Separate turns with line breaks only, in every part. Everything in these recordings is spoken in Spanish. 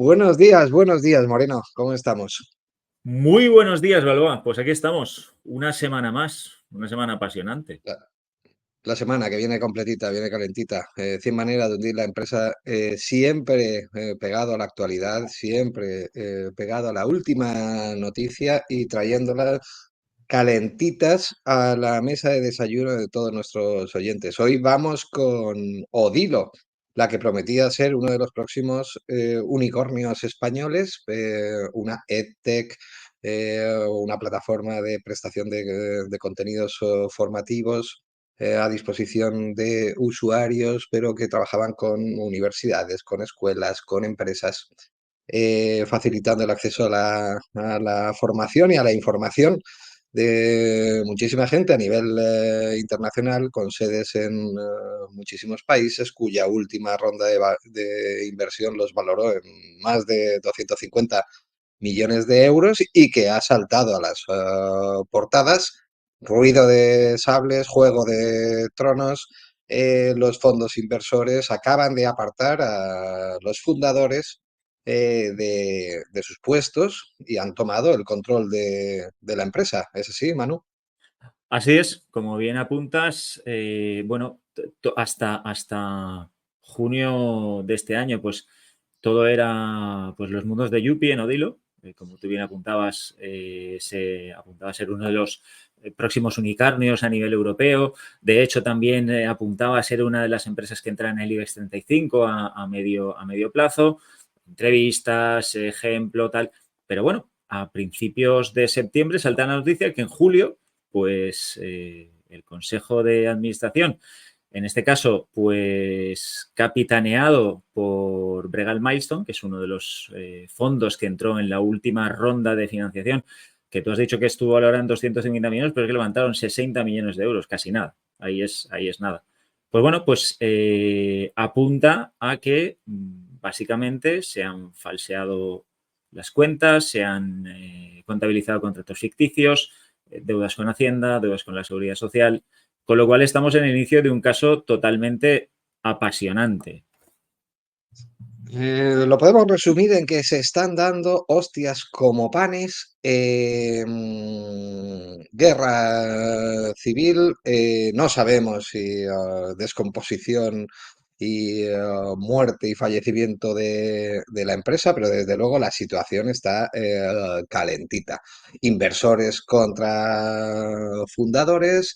Buenos días, Moreno. ¿Cómo estamos?
Muy buenos días, Balboa. Pues aquí estamos, una semana más, una semana apasionante.
La, la semana que viene completita, viene calentita. 100 maneras de hundir la empresa, siempre pegado a la actualidad, siempre pegado a la última noticia y trayéndolas calentitas a la mesa de desayuno de todos nuestros oyentes. Hoy vamos con Odilo, la que prometía ser uno de los próximos unicornios españoles, una EdTech, una plataforma de prestación de contenidos formativos a disposición de usuarios, pero que trabajaban con universidades, con escuelas, con empresas, facilitando el acceso a la formación y a la información de muchísima gente a nivel internacional, con sedes en muchísimos países, cuya última ronda de inversión los valoró en más de 250 millones de euros y que ha saltado a las portadas. Ruido de sables, juego de tronos. Los fondos inversores acaban de apartar a los fundadores de sus puestos y han tomado el control de la empresa. ¿Es así, Manu?
Así es, como bien apuntas, bueno, hasta junio de este año, pues todo era pues los mundos de Yuppie en Odilo. Como tú bien apuntabas, se apuntaba a ser uno de los próximos unicornios a nivel europeo. De hecho, también apuntaba a ser una de las empresas que entran en el IBEX 35 a medio plazo. Entrevistas, ejemplo, tal. Pero bueno, a principios de septiembre salta la noticia que en julio pues el Consejo de Administración, en este caso, pues capitaneado por Bregal Milestone, que es uno de los fondos que entró en la última ronda de financiación, que tú has dicho que estuvo ahora en 250 millones, pero es que levantaron 60 millones de euros, casi nada. Ahí es nada. Pues bueno, pues apunta a que básicamente se han falseado las cuentas, se han contabilizado contratos ficticios, deudas con Hacienda, deudas con la Seguridad Social, con lo cual estamos en el inicio de un caso totalmente apasionante.
Lo podemos resumir en que se están dando hostias como panes, guerra civil, no sabemos si descomposición y muerte y fallecimiento de la empresa, pero desde luego la situación está calentita. Inversores contra fundadores,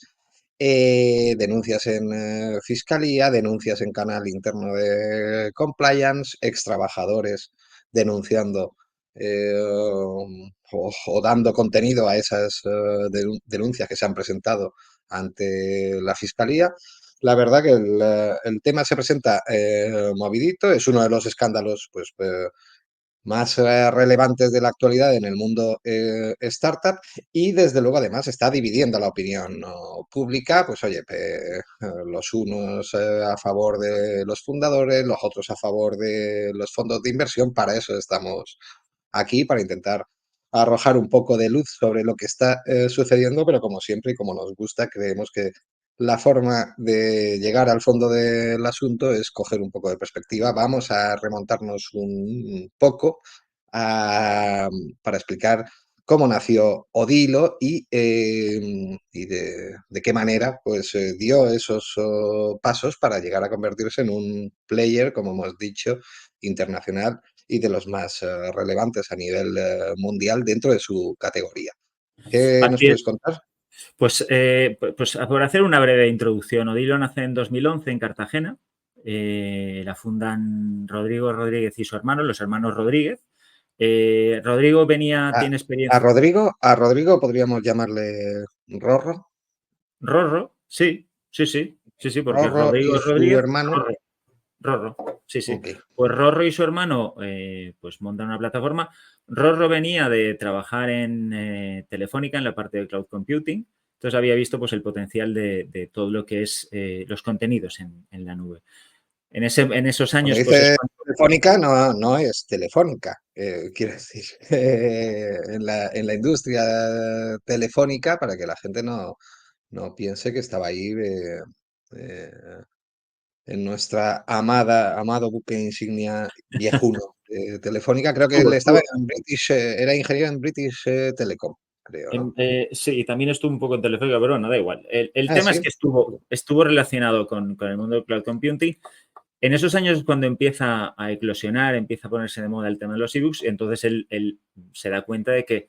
denuncias en fiscalía, denuncias en canal interno de compliance, ex trabajadores denunciando o dando contenido a esas denuncias que se han presentado ante la fiscalía. La verdad que el tema se presenta movidito, es uno de los escándalos pues, más relevantes de la actualidad en el mundo startup y desde luego además está dividiendo la opinión pública, pues oye, los unos a favor de los fundadores, los otros a favor de los fondos de inversión. Para eso estamos aquí, para intentar arrojar un poco de luz sobre lo que está sucediendo, pero como siempre y como nos gusta, creemos que la forma de llegar al fondo del asunto es coger un poco de perspectiva. Vamos a remontarnos un poco para explicar cómo nació Odilo y de qué manera pues, dio esos pasos para llegar a convertirse en un player, como hemos dicho, internacional y de los más relevantes a nivel mundial dentro de su categoría. ¿Qué nos
Así
puedes
es.
contar?
Pues por hacer una breve introducción, Odilo nace en 2011 en Cartagena. La fundan Rodrigo Rodríguez y su hermano, los hermanos Rodríguez. Rodrigo
A,
tiene experiencia.
a Rodrigo podríamos llamarle Rorro.
Rorro, sí, porque
Rorro y
Rodrigo
su
Rodríguez,
hermano.
Rorro, sí.
Ok.
Pues Rorro y su hermano pues montan una plataforma. Rorro venía de trabajar en Telefónica en la parte de cloud computing, entonces había visto pues el potencial de todo lo que es los contenidos en la nube. En esos
Cuando
años pues es
dice
cuando...
Telefónica, no es Telefónica, quiero decir, en la industria telefónica, para que la gente no piense que estaba ahí eh, en nuestra amado buque insignia viejuno. Telefónica, creo que
Estuvo,
él estaba
estuvo.
en British, era ingeniero en British Telecom, creo, ¿no?
Sí, también estuvo un poco en Telefónica, pero bueno, da igual. El
Ah,
tema
sí.
es que estuvo relacionado con el mundo del cloud computing. En esos años es cuando empieza a eclosionar, empieza a ponerse de moda el tema de los ebooks, entonces él se da cuenta de que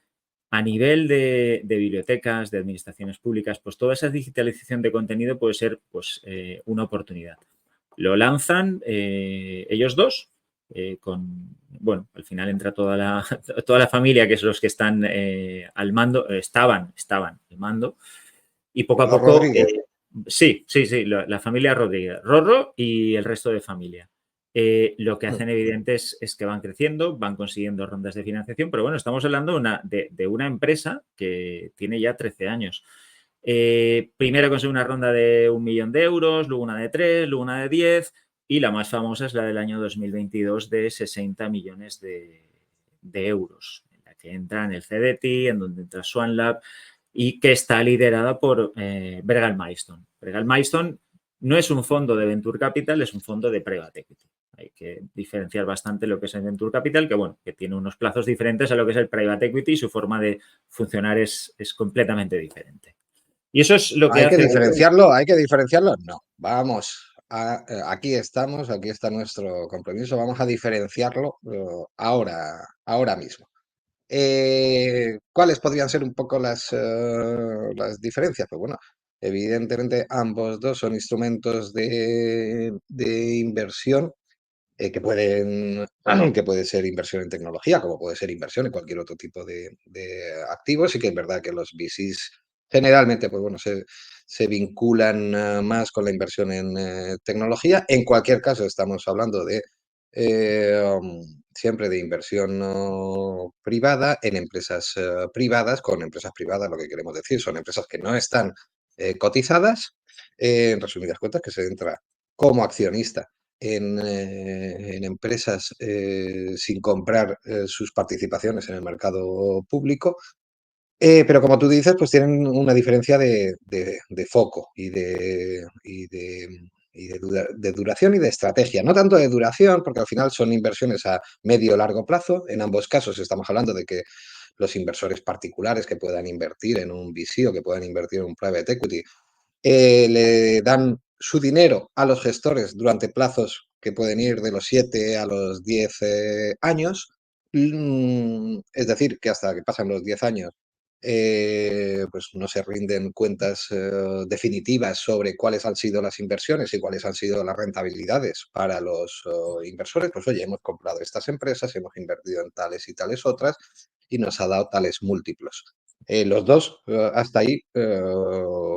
a nivel de bibliotecas, de administraciones públicas, pues toda esa digitalización de contenido puede ser pues, una oportunidad. Lo lanzan ellos dos, bueno, al final entra toda la familia, que es los que están al mando, estaban al mando, y poco a
Los
poco,
Rodríguez.
sí, la familia Rodríguez, Rorro y el resto de familia. Lo que
Mm.
hacen evidente es que van creciendo, van consiguiendo rondas de financiación, pero bueno, estamos hablando de una empresa que tiene ya 13 años. Primero consiguió una ronda de 1 millón de euros, luego una de 3, luego una de 10 y la más famosa es la del año 2022 de 60 millones de euros, en la que entra en el CDT, en donde entra SwanLab y que está liderada por Bergal Milestone. Bergal Milestone no es un fondo de Venture Capital, es un fondo de Private Equity. Hay que diferenciar bastante lo que es el Venture Capital, que bueno, que tiene unos plazos diferentes a lo que es el Private Equity y su forma de funcionar es completamente diferente. Y eso es lo que
Hay que
hace.
diferenciarlo, hay que diferenciarlo. No, vamos aquí estamos, aquí está nuestro compromiso. Vamos a diferenciarlo ahora mismo. ¿Cuáles podrían ser un poco las diferencias? Pues bueno, evidentemente ambos dos son instrumentos de inversión que puede ser inversión en tecnología, como puede ser inversión en cualquier otro tipo de activos, y que es verdad que los VCs generalmente, pues bueno, se vinculan más con la inversión en tecnología. En cualquier caso, estamos hablando de siempre de inversión privada en empresas privadas, con empresas privadas, lo que queremos decir, son empresas que no están cotizadas, en resumidas cuentas, que se entra como accionista en empresas sin comprar sus participaciones en el mercado público, pero como tú dices, pues tienen una diferencia de foco de duración y de estrategia. No tanto de duración, porque al final son inversiones a medio o largo plazo. En ambos casos estamos hablando de que los inversores particulares que puedan invertir en un VC o que puedan invertir en un private equity le dan su dinero a los gestores durante plazos que pueden ir de los 7 a los 10 años. Es decir, que hasta que pasan los 10 años, pues no se rinden cuentas definitivas sobre cuáles han sido las inversiones y cuáles han sido las rentabilidades para los inversores. Pues oye, hemos comprado estas empresas, hemos invertido en tales y tales otras y nos ha dado tales múltiplos. Los dos, hasta ahí,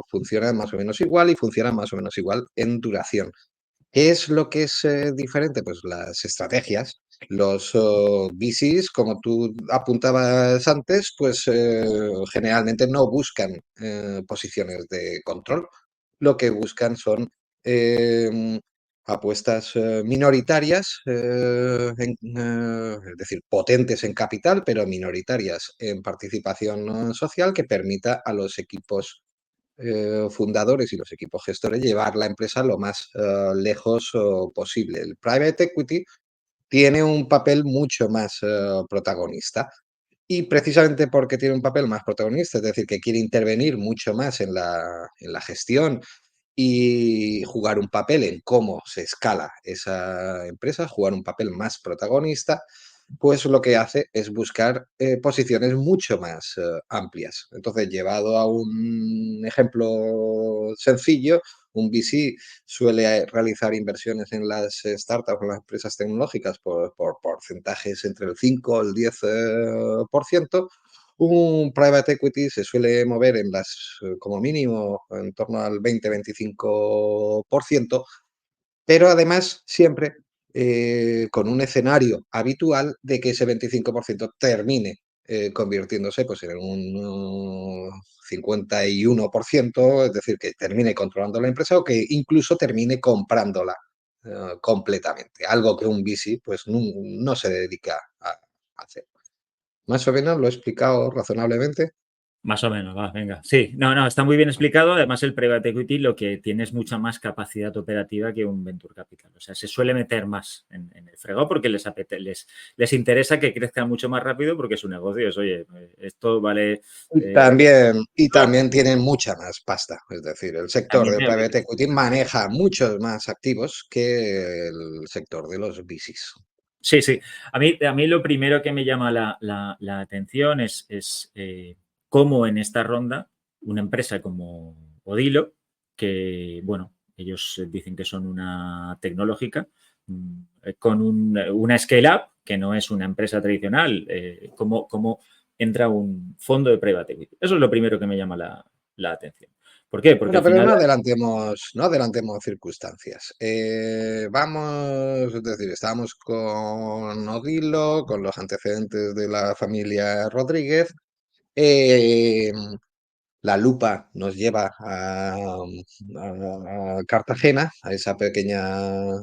funcionan más o menos igual y funcionan más o menos igual en duración. ¿Qué es lo que es diferente? Pues las estrategias. Los VCs, como tú apuntabas antes, pues generalmente no buscan posiciones de control. Lo que buscan son em, apuestas minoritarias, es decir, potentes en capital, pero minoritarias en participación social, que permita a los equipos fundadores y los equipos gestores llevar la empresa lo más lejos posible. El private equity tiene un papel mucho más protagonista. Y precisamente porque tiene un papel más protagonista, es decir, que quiere intervenir mucho más en la gestión y jugar un papel en cómo se escala esa empresa, jugar un papel más protagonista, pues lo que hace es buscar posiciones mucho más amplias. Entonces, llevado a un ejemplo sencillo, un VC suele realizar inversiones en las startups o en las empresas tecnológicas por porcentajes entre el 5 y el 10%. Un private equity se suele mover en como mínimo, en torno al 20-25%, pero además siempre con un escenario habitual de que ese 25% termine convirtiéndose pues, en un 51%, es decir, que termine controlando la empresa o que incluso termine comprándola completamente, algo que un VC pues, no se dedica a hacer. Más o menos lo he explicado razonablemente.
Más o menos, va, venga. Sí, no, está muy bien explicado. Además, el private equity lo que tiene es mucha más capacidad operativa que un venture capital. O sea, se suele meter más en el fregado porque les interesa que crezca mucho más rápido porque su negocio es, oye, esto vale.
Y también tienen mucha más pasta. Es decir, el sector
También
de
tiene
private equity maneja muchos más activos que el sector de los VCs.
Sí, sí. A mí lo primero que me llama la atención es cómo en esta ronda una empresa como Odilo, que, bueno, ellos dicen que son una tecnológica, con una scale-up, que no es una empresa tradicional, cómo entra un fondo de private equity. Eso es lo primero que me llama la atención. ¿Por qué? Porque
Bueno,
al
pero
final.
no adelantemos circunstancias. Vamos, es decir, estamos con Odilo, con los antecedentes de la familia Rodríguez. Eh, la lupa nos lleva a Cartagena, a esa pequeña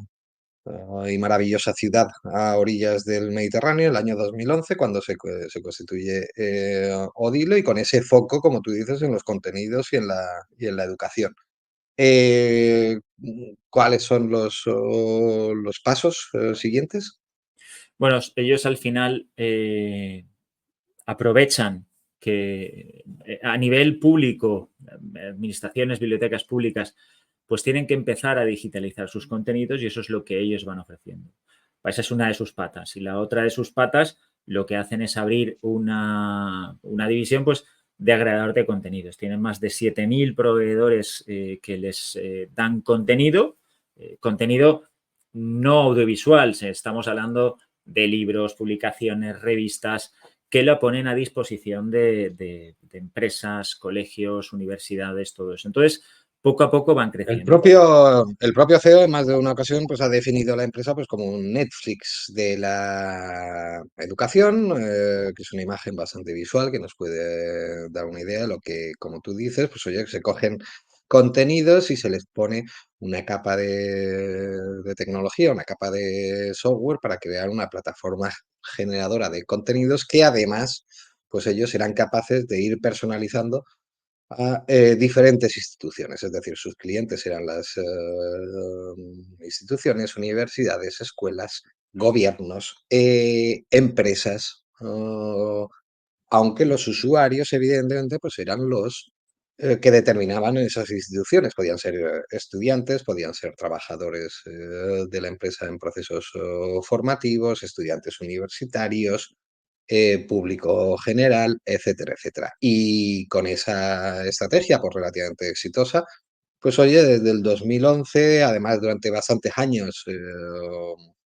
y maravillosa ciudad a orillas del Mediterráneo, el año 2011, cuando se constituye Odilo, y con ese foco, como tú dices, en los contenidos y en la educación. ¿Cuáles son los pasos siguientes?
Bueno, ellos al final aprovechan que a nivel público, administraciones, bibliotecas públicas, pues tienen que empezar a digitalizar sus contenidos y eso es lo que ellos van ofreciendo. Esa es una de sus patas. Y la otra de sus patas lo que hacen es abrir una división pues, de agregador de contenidos. Tienen más de 7.000 proveedores que les dan contenido no audiovisual. Estamos hablando de libros, publicaciones, revistas, que lo ponen a disposición de empresas, colegios, universidades, todo eso. Entonces, poco a poco van
El
creciendo.
propio, el propio CEO en más de una ocasión pues, ha definido la empresa pues, como un Netflix de la educación, que es una imagen bastante visual que nos puede dar una idea de lo que, como tú dices, pues oye, se cogen contenidos y se les pone una capa de tecnología, una capa de software para crear una plataforma generadora de contenidos que además, pues ellos serán capaces de ir personalizando a diferentes instituciones, es decir, sus clientes eran las instituciones, universidades, escuelas, gobiernos, empresas, aunque los usuarios, evidentemente, pues eran los que determinaban esas instituciones. Podían ser estudiantes, podían ser trabajadores de la empresa en procesos formativos, estudiantes universitarios, público general, etcétera, etcétera. Y con esa estrategia, pues relativamente exitosa, pues oye, desde el 2011, además durante bastantes años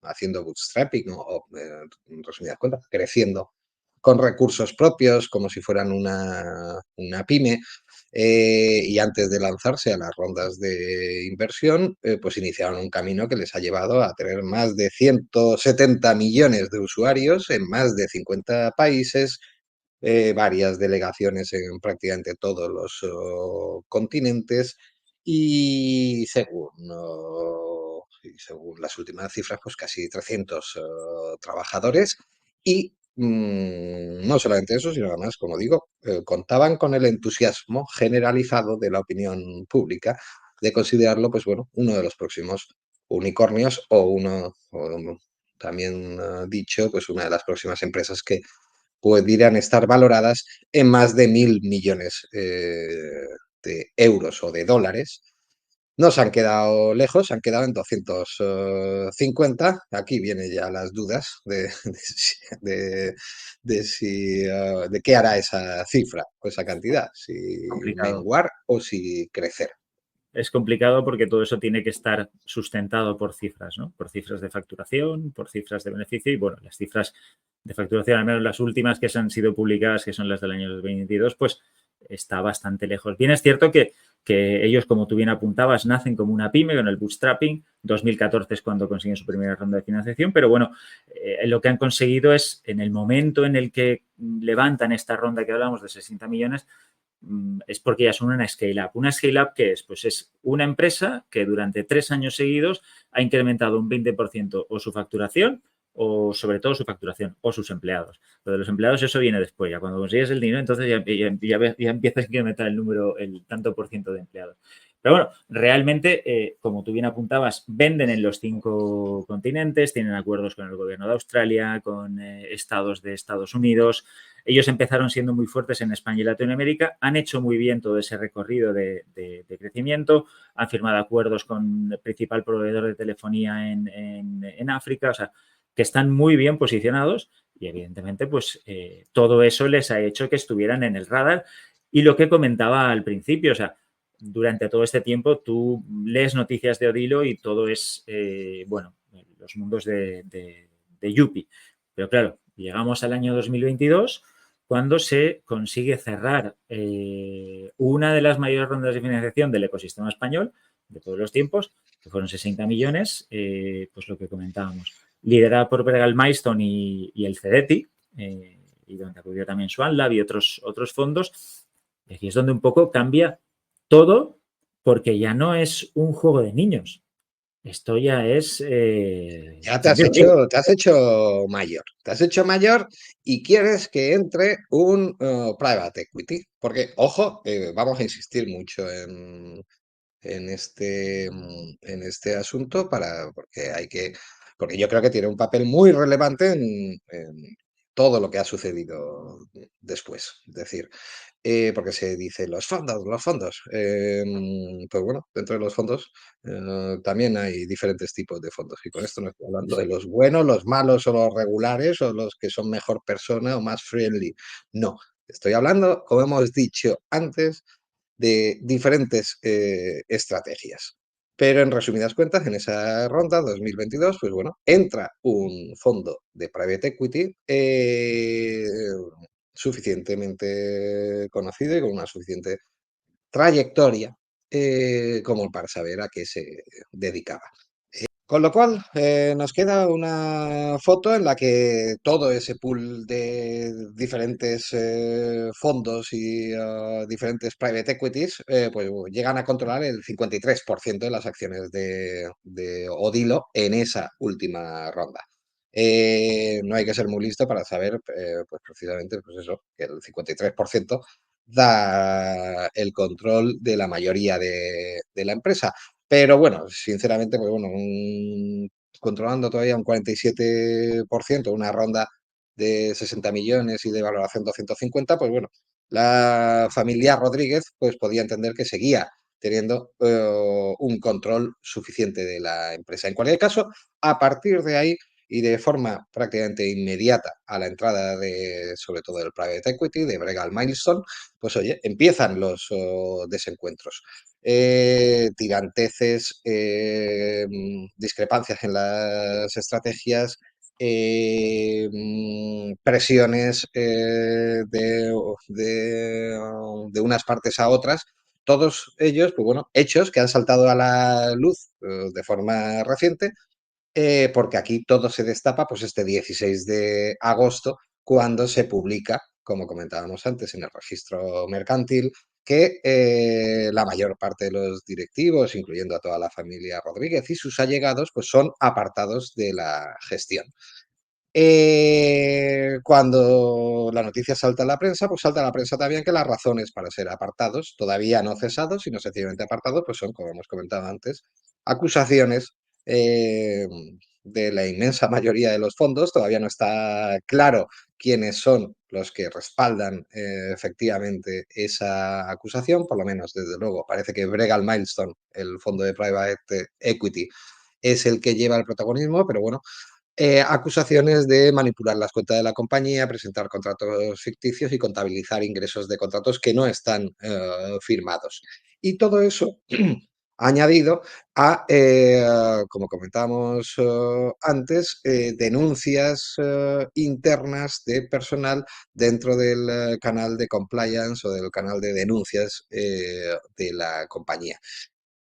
haciendo bootstrapping en resumidas cuentas, creciendo con recursos propios como si fueran una pyme, y antes de lanzarse a las rondas de inversión, pues iniciaron un camino que les ha llevado a tener más de 170 millones de usuarios en más de 50 países, varias delegaciones en prácticamente todos los continentes y según las últimas cifras, pues casi 300 trabajadores y no solamente eso, sino además, como digo, contaban con el entusiasmo generalizado de la opinión pública de considerarlo, pues bueno, uno de los próximos unicornios o también dicho, pues una de las próximas empresas que pudieran estar valoradas en más de 1.000 millones de euros o de dólares. No se han quedado lejos, se han quedado en 250. Aquí vienen ya las dudas de qué hará esa cifra o esa cantidad, si
Complicado.
menguar o si crecer.
Es complicado porque todo eso tiene que estar sustentado por cifras, ¿no? Por cifras de facturación, por cifras de beneficio y, bueno, las cifras de facturación, al menos las últimas que se han sido publicadas, que son las del año 2022, pues está bastante lejos. Bien, es cierto que ellos, como tú bien apuntabas, nacen como una pyme con el bootstrapping. 2014 es cuando consiguen su primera ronda de financiación, pero bueno, lo que han conseguido es, en el momento en el que levantan esta ronda que hablamos de 60 millones, es porque ya son una scale-up. ¿Una scale-up qué es? Pues es una empresa que durante 3 años seguidos ha incrementado un 20% o su facturación o sobre todo su facturación o sus empleados. Lo de los empleados, eso viene después. Ya cuando consigues el dinero, entonces ya empiezas a incrementar el número, el tanto por ciento de empleados. Pero bueno, realmente, como tú bien apuntabas, venden en los 5 continentes, tienen acuerdos con el gobierno de Australia, con estados de Estados Unidos. Ellos empezaron siendo muy fuertes en España y Latinoamérica, han hecho muy bien todo ese recorrido de crecimiento, han firmado acuerdos con el principal proveedor de telefonía en África, o sea, que están muy bien posicionados y evidentemente pues todo eso les ha hecho que estuvieran en el radar. Y lo que comentaba al principio, o sea, durante todo este tiempo tú lees noticias de Odilo y todo es, bueno, los mundos de Yupi. Pero claro, llegamos al año 2022 cuando se consigue cerrar una de las mayores rondas de financiación del ecosistema español de todos los tiempos, que fueron 60 millones, pues lo que comentábamos, liderada por Bregal Milestone y el CEDETI, y donde acudió también SwanLab y otros fondos. Y aquí es donde un poco cambia todo, porque ya no es un juego de niños. Esto ya es
Ya
Champions League.
te has hecho mayor. Te has hecho mayor y quieres que entre un private equity. Porque, ojo, vamos a insistir mucho en este asunto porque porque yo creo que tiene un papel muy relevante en todo lo que ha sucedido después. Es decir, porque se dice los fondos. Pues bueno, dentro de los fondos también hay diferentes tipos de fondos. Y con esto no estoy hablando de los buenos, los malos o los regulares o los que son mejor persona o más friendly. No, estoy hablando, como hemos dicho antes, de diferentes estrategias. Pero en resumidas cuentas, en esa ronda 2022, pues bueno, entra un fondo de private equity suficientemente conocido y con una suficiente trayectoria como para saber a qué se dedicaba. Con lo cual, nos queda una foto en la que todo ese pool de diferentes fondos y diferentes private equities pues, llegan a controlar el 53% de las acciones de Odilo en esa última ronda. No hay que ser muy listo para saber, pues precisamente, pues eso, que el 53% da el control de la mayoría de la empresa. Pero bueno, sinceramente, pues bueno, controlando todavía un 47%, una ronda de 60 millones y de valoración 250, pues bueno, la familia Rodríguez pues podía entender que seguía teniendo un control suficiente de la empresa. En cualquier caso, a partir de ahí y de forma prácticamente inmediata a la entrada de, sobre todo del private equity, de Bregal Milestone, pues oye, empiezan los desencuentros. Tiranteces, discrepancias en las estrategias, presiones de unas partes a otras, todos ellos, pues bueno, hechos que han saltado a la luz de forma reciente, porque aquí todo se destapa pues este 16 de agosto, cuando se publica, como comentábamos antes, en el registro mercantil, que la mayor parte de los directivos, incluyendo a toda la familia Rodríguez y sus allegados, pues son apartados de la gestión. Cuando la noticia salta a la prensa, pues salta a la prensa también que las razones para ser apartados, todavía no cesados, sino sencillamente apartados, pues son, como hemos comentado antes, acusaciones eh, de la inmensa mayoría de los fondos. Todavía no está claro quiénes son los que respaldan efectivamente esa acusación, por lo menos, desde luego, parece que Bregal Milestone, el fondo de private equity, es el que lleva el protagonismo, pero bueno, acusaciones de manipular las cuentas de la compañía, presentar contratos ficticios y contabilizar ingresos de contratos que no están firmados. Y todo eso añadido a, como comentábamos antes, denuncias internas de personal dentro del canal de compliance o del canal de denuncias de la compañía.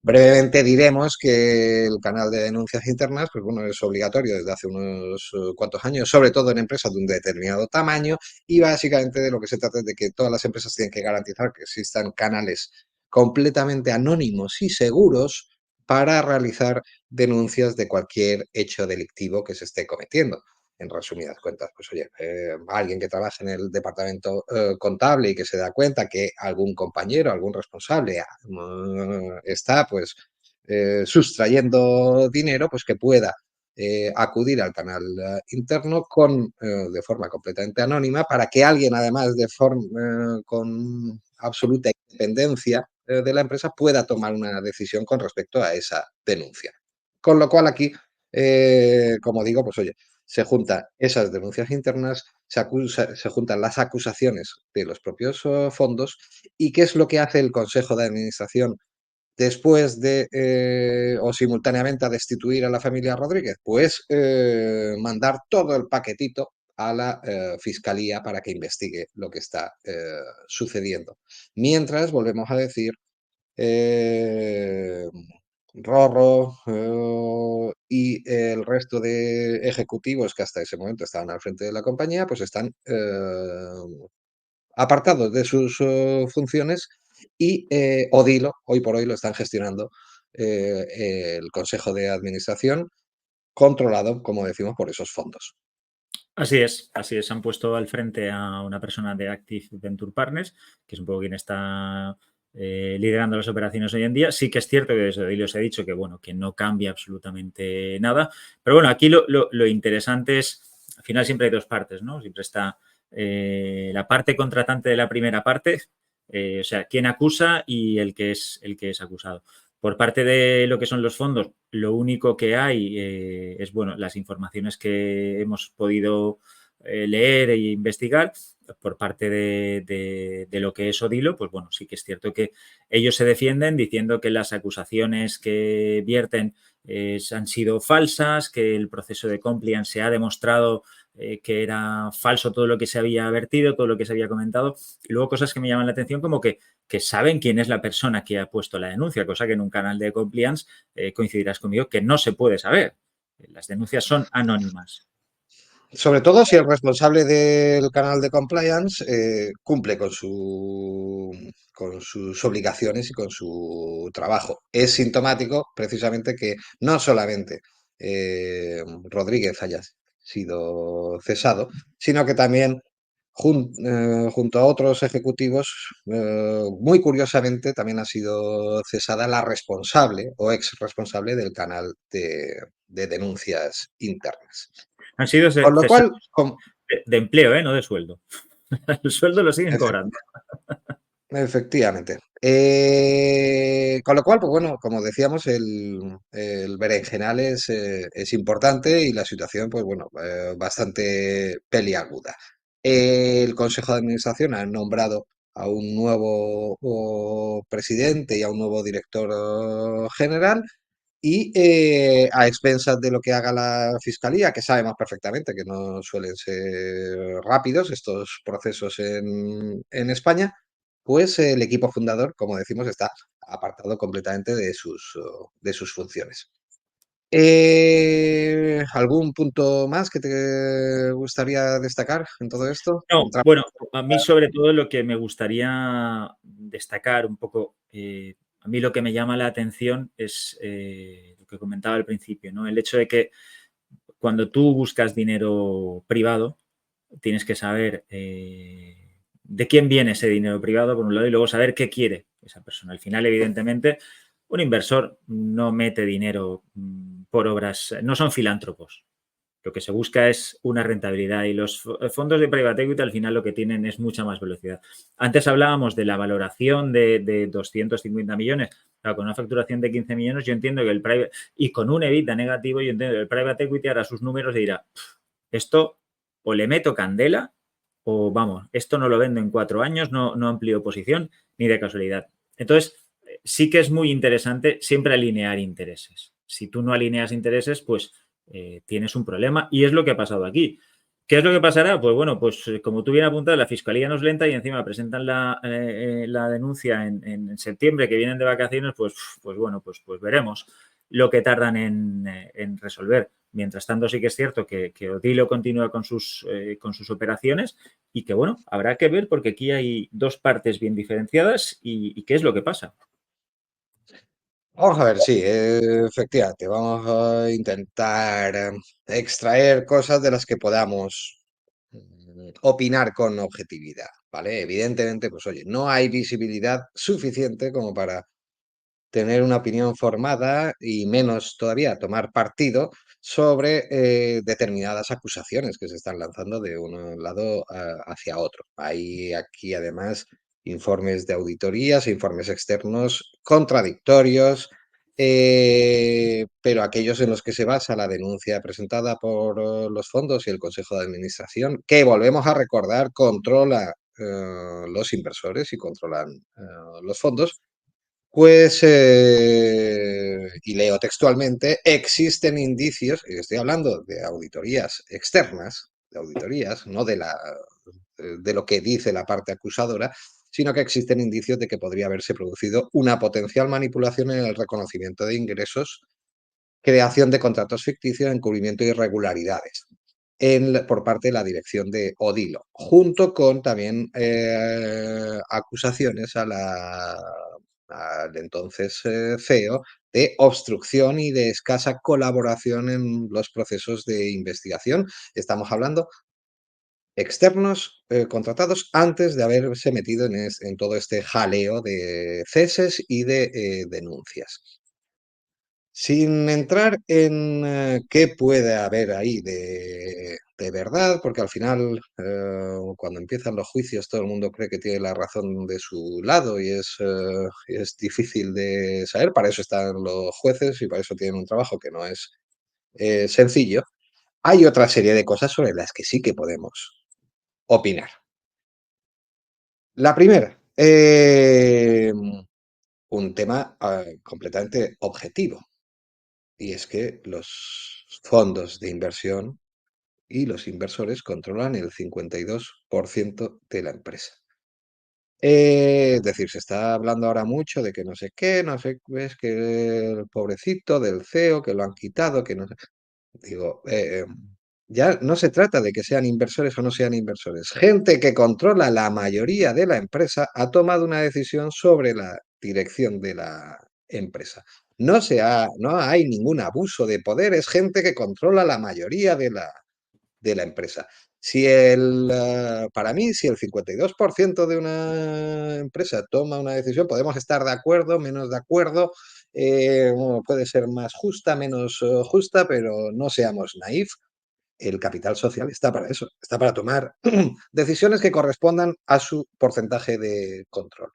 Brevemente diremos que el canal de denuncias internas, pues bueno, es obligatorio desde hace unos cuantos años, sobre todo en empresas de un determinado tamaño, y básicamente de lo que se trata es de que todas las empresas tienen que garantizar que existan canales completamente anónimos y seguros para realizar denuncias de cualquier hecho delictivo que se esté cometiendo. En resumidas cuentas, pues oye, alguien que trabaje en el departamento contable y que se da cuenta que algún compañero, algún responsable está pues sustrayendo dinero, pues que pueda acudir al canal interno de forma completamente anónima para que alguien, además, con absoluta independencia de la empresa, pueda tomar una decisión con respecto a esa denuncia. Con lo cual aquí, como digo, pues oye, se juntan esas denuncias internas, se juntan las acusaciones de los propios fondos. ¿Y qué es lo que hace el Consejo de Administración después de o simultáneamente a destituir a la familia Rodríguez? Pues mandar todo el paquetito a la Fiscalía para que investigue lo que está sucediendo. Mientras, volvemos a decir, eh, Rorro y el resto de ejecutivos que hasta ese momento estaban al frente de la compañía, pues están apartados de sus funciones y Odilo, hoy por hoy, lo están gestionando el Consejo de Administración, controlado, como decimos, por esos fondos.
Así es, así es. Han puesto al frente a una persona de Active Venture Partners, que es un poco quien está liderando las operaciones hoy en día. Sí que es cierto que desde hoy os he dicho que, bueno, que no cambia absolutamente nada. Pero bueno, aquí lo interesante es, al final siempre hay dos partes, ¿no? Siempre está la parte contratante de la primera parte, o sea, quien acusa y el que es acusado. Por parte de lo que son los fondos, lo único que hay es, bueno, las informaciones que hemos podido leer e investigar. Por parte de lo que es Odilo, pues bueno, sí que es cierto que ellos se defienden diciendo que las acusaciones que vierten han sido falsas, que el proceso de compliance se ha demostrado que era falso todo lo que se había vertido, todo lo que se había comentado. Y luego cosas que me llaman la atención como que saben quién es la persona que ha puesto la denuncia, cosa que en un canal de compliance coincidirás conmigo que no se puede saber. Las denuncias son anónimas.
Sobre todo si el responsable del canal de compliance cumple con sus obligaciones y con su trabajo. Es sintomático, precisamente, que no solamente Rodríguez haya sido cesado, sino que también junto a otros ejecutivos, muy curiosamente, también ha sido cesada la responsable o ex responsable del canal de denuncias internas.
Han sido
Con lo
cesados
cual,
de empleo, no de sueldo. El sueldo lo siguen cobrando.
efectivamente. Con lo cual, pues bueno, como decíamos, el berenjenal es importante y la situación, pues bueno, bastante peliaguda. El Consejo de Administración ha nombrado a un nuevo presidente y a un nuevo director general. Y a expensas de lo que haga la Fiscalía, que sabemos perfectamente que no suelen ser rápidos estos procesos en España, pues el equipo fundador, como decimos, está apartado completamente de sus funciones. ¿Algún punto más que te gustaría destacar en todo esto?
No, bueno, a mí sobre todo lo que me gustaría destacar un poco, a mí lo que me llama la atención es lo que comentaba al principio, ¿no? El hecho de que cuando tú buscas dinero privado, tienes que saber de quién viene ese dinero privado, por un lado, y luego saber qué quiere esa persona. Al final, evidentemente, un inversor no mete dinero por obras, no son filántropos. Lo que se busca es una rentabilidad y los fondos de private equity al final lo que tienen es mucha más velocidad. Antes hablábamos de la valoración de 250 millones, claro, con una facturación de 15 millones yo entiendo que el private, y con un EBITDA negativo yo entiendo que el private equity hará sus números y dirá, esto o le meto candela o vamos, esto no lo vendo en 4 años, no amplío posición ni de casualidad. Entonces, sí que es muy interesante siempre alinear intereses. Si tú no alineas intereses, pues tienes un problema y es lo que ha pasado aquí. ¿Qué es lo que pasará? Pues bueno, pues como tú bien apuntado, la Fiscalía no es lenta y encima presentan la denuncia en septiembre, que vienen de vacaciones, pues bueno, pues veremos lo que tardan en resolver. Mientras tanto, sí que es cierto que Odilo continúa con sus operaciones y que, bueno, habrá que ver porque aquí hay dos partes bien diferenciadas y qué es lo que pasa.
Vamos a ver, sí, efectivamente, vamos a intentar extraer cosas de las que podamos opinar con objetividad, ¿vale? Evidentemente, pues oye, no hay visibilidad suficiente como para tener una opinión formada y menos todavía tomar partido sobre determinadas acusaciones que se están lanzando de un lado hacia otro. Hay aquí además informes de auditorías, informes externos contradictorios, pero aquellos en los que se basa la denuncia presentada por los fondos y el Consejo de Administración, que volvemos a recordar, controla los inversores y controlan los fondos, pues, y leo textualmente, existen indicios, y estoy hablando de auditorías externas, de auditorías, no de lo que dice la parte acusadora, sino que existen indicios de que podría haberse producido una potencial manipulación en el reconocimiento de ingresos, creación de contratos ficticios, encubrimiento de irregularidades por parte de la dirección de Odilo, junto con también acusaciones al entonces CEO de obstrucción y de escasa colaboración en los procesos de investigación. Estamos hablando externos contratados antes de haberse metido en todo este jaleo de ceses y de denuncias. Sin entrar en qué puede haber ahí de verdad, porque al final, cuando empiezan los juicios, todo el mundo cree que tiene la razón de su lado y es difícil de saber. Para eso están los jueces y para eso tienen un trabajo que no es sencillo. Hay otra serie de cosas sobre las que sí que podemos opinar. La primera, un tema completamente objetivo. Y es que los fondos de inversión y los inversores controlan el 52% de la empresa. Es decir, se está hablando ahora mucho de que no sé qué, no sé, es que el pobrecito del CEO, que lo han quitado, que no sé. Digo, ya no se trata de que sean inversores o no sean inversores. Gente que controla la mayoría de la empresa ha tomado una decisión sobre la dirección de la empresa. No hay ningún abuso de poder, es gente que controla la mayoría de la empresa. Para mí, si el 52% de una empresa toma una decisión, podemos estar de acuerdo, menos de acuerdo, puede ser más justa, menos justa, pero no seamos naif. El capital social está para eso, está para tomar decisiones que correspondan a su porcentaje de control.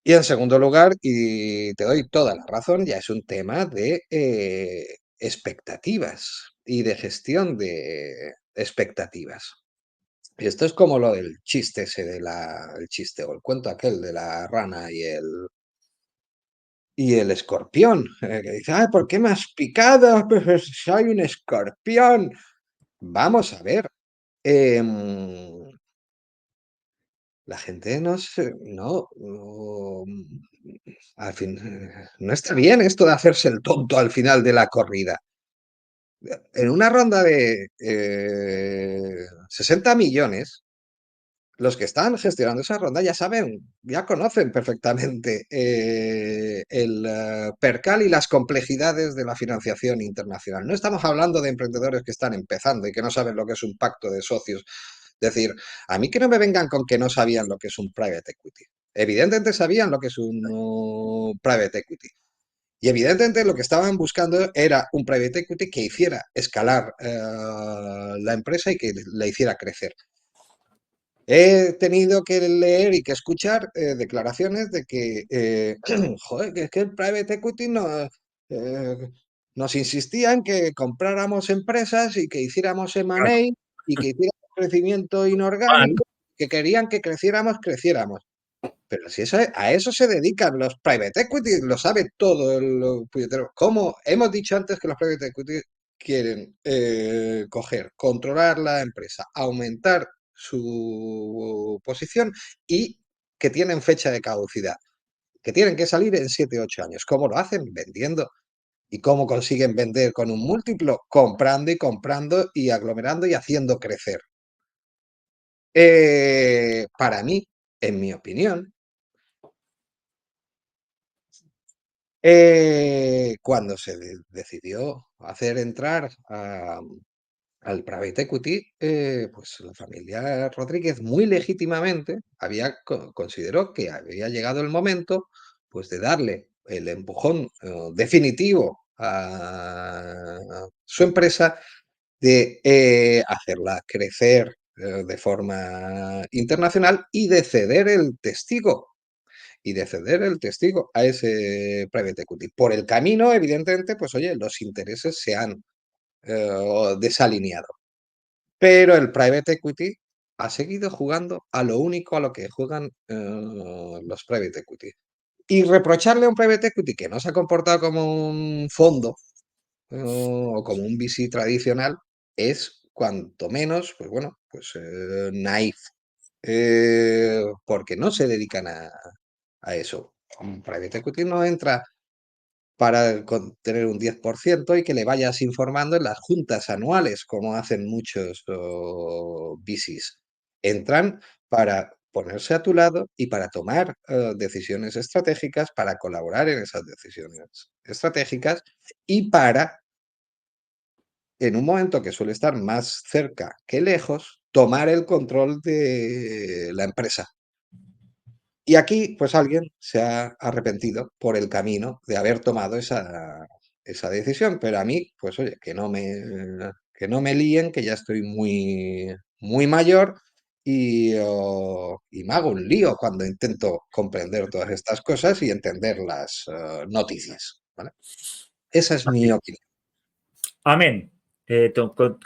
Y en segundo lugar, y te doy toda la razón, ya es un tema de expectativas y de gestión de expectativas. Y esto es como lo del chiste ese el chiste o el cuento aquel de la rana y el escorpión, que dice, ay, ¿por qué me has picado? Pues soy un escorpión. Vamos a ver, em, la gente al fin, no está bien esto de hacerse el tonto al final de la corrida. En una ronda de 60 millones, los que están gestionando esa ronda ya saben, ya conocen perfectamente el percal y las complejidades de la financiación internacional. No estamos hablando de emprendedores que están empezando y que no saben lo que es un pacto de socios. Es decir, a mí que no me vengan con que no sabían lo que es un private equity. Evidentemente sabían lo que es un private equity. Y evidentemente lo que estaban buscando era un private equity que hiciera escalar la empresa y que la hiciera crecer. He tenido que leer y que escuchar declaraciones de que, joder, que es que el private equity nos insistía en que compráramos empresas y que hiciéramos M&A y que hiciéramos crecimiento
Vale.
inorgánico, que querían que creciéramos. Pero si a eso se dedican los private equity, lo sabe todo el puñetero. Como hemos dicho antes que los private equity quieren coger, controlar la empresa, aumentar su posición y que tienen fecha de caducidad, que tienen que salir en 7 8 años. ¿Cómo lo hacen? Vendiendo. ¿Y cómo consiguen vender con un múltiplo? Comprando y comprando y aglomerando y haciendo crecer. Para mí, en mi opinión, Cuando se decidió hacer entrar al private equity, pues la familia Rodríguez muy legítimamente consideró que había llegado el momento pues de darle el empujón definitivo a su empresa, de hacerla crecer de forma internacional y de ceder el testigo a ese private equity. Por el camino, evidentemente, pues oye, los intereses se han desalineado. Pero el private equity ha seguido jugando a lo único a lo que juegan los private equity. Y reprocharle a un private equity que no se ha comportado como un fondo o como un VC tradicional es cuanto menos, pues bueno, pues naif, porque no se dedican a eso. Un private equity no entra para tener un 10% y que le vayas informando en las juntas anuales, como hacen muchos VCs. Entran para ponerse a tu lado y para tomar decisiones estratégicas, para colaborar en esas decisiones estratégicas y para, en un momento que suele estar más cerca que lejos, tomar el control de la empresa. Y aquí, pues alguien se ha arrepentido por el camino de haber tomado esa decisión, pero a mí, pues oye, que no me líen, que ya estoy muy, muy mayor y me hago un lío cuando intento comprender todas estas cosas y entender las noticias, ¿vale? Esa es mi opinión.
Amén.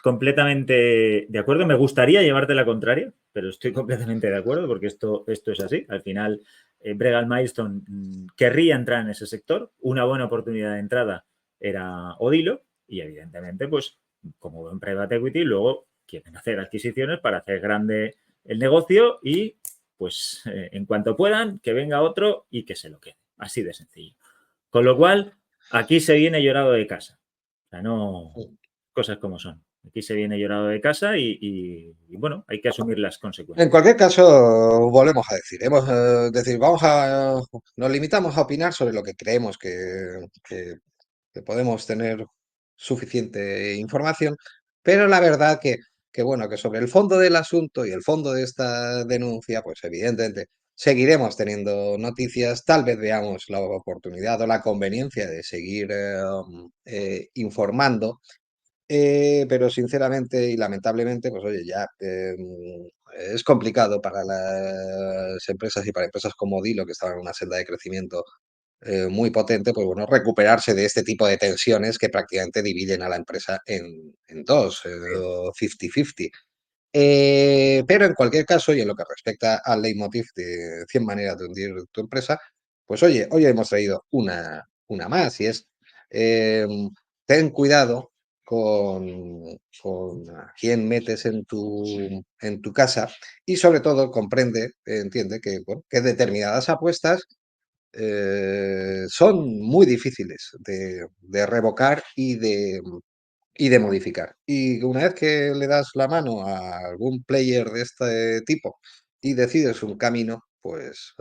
Completamente de acuerdo. Me gustaría llevarte la contraria, pero estoy completamente de acuerdo porque esto es así. Al final, Bregal Milestone querría entrar en ese sector. Una buena oportunidad de entrada era Odilo y evidentemente, pues como buen private equity, luego quieren hacer adquisiciones para hacer grande el negocio y pues en cuanto puedan, que venga otro y que se lo quede. Así de sencillo. Con lo cual, aquí se viene llorado de casa. O sea, no, cosas como son. Aquí se viene llorado de casa y, bueno, hay que asumir las
En
consecuencias.
cualquier caso, volvemos a decir, nos limitamos a opinar sobre lo que creemos que podemos tener suficiente información, pero la verdad bueno, que sobre el fondo del asunto y el fondo de esta denuncia, pues evidentemente seguiremos teniendo noticias, tal vez veamos la oportunidad o la conveniencia de seguir informando, pero sinceramente y lamentablemente, pues oye, ya es complicado para las empresas y para empresas como Dilo, que estaban en una senda de crecimiento muy potente, pues bueno, recuperarse de este tipo de tensiones que prácticamente dividen a la empresa en dos, 50-50. Pero en cualquier caso, y en lo que respecta al leitmotiv de 100 maneras de hundir tu empresa, pues oye, hoy hemos traído una más y es eh, ten cuidado con a quién metes en tu casa y sobre todo entiende que, bueno, que determinadas apuestas son muy difíciles de revocar y de modificar. Y una vez que le das la mano a algún player de este tipo y decides un camino, pues,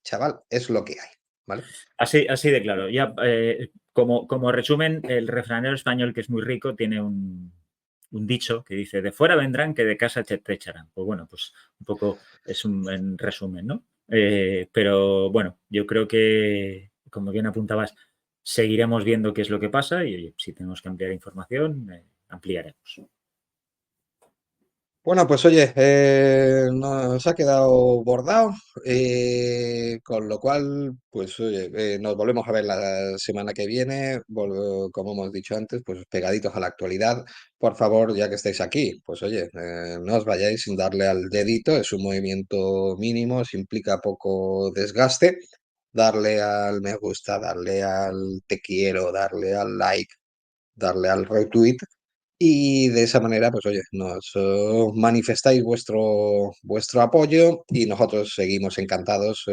chaval, es lo que hay, ¿vale?
Así de claro. Ya, como resumen, el refranero español, que es muy rico, tiene un dicho que dice, de fuera vendrán que de casa te echarán. Pues bueno, pues un poco es un en resumen, ¿no? Pero bueno, yo creo que, como bien apuntabas, seguiremos viendo qué es lo que pasa y oye, si tenemos que ampliar información, ampliaremos.
Bueno, pues oye, nos ha quedado bordado, con lo cual, pues oye, nos volvemos a ver la semana que viene, como hemos dicho antes, pues pegaditos a la actualidad. Por favor, ya que estáis aquí, pues oye, no os vayáis sin darle al dedito, es un movimiento mínimo, se implica poco desgaste. Darle al me gusta, darle al te quiero, darle al like, darle al retweet y de esa manera, pues oye, nos manifestáis vuestro apoyo y nosotros seguimos encantados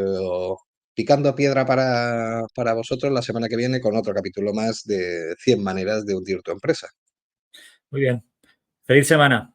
picando piedra para vosotros la semana que viene con otro capítulo más de 100 maneras de hundir tu empresa.
Muy bien. Feliz semana.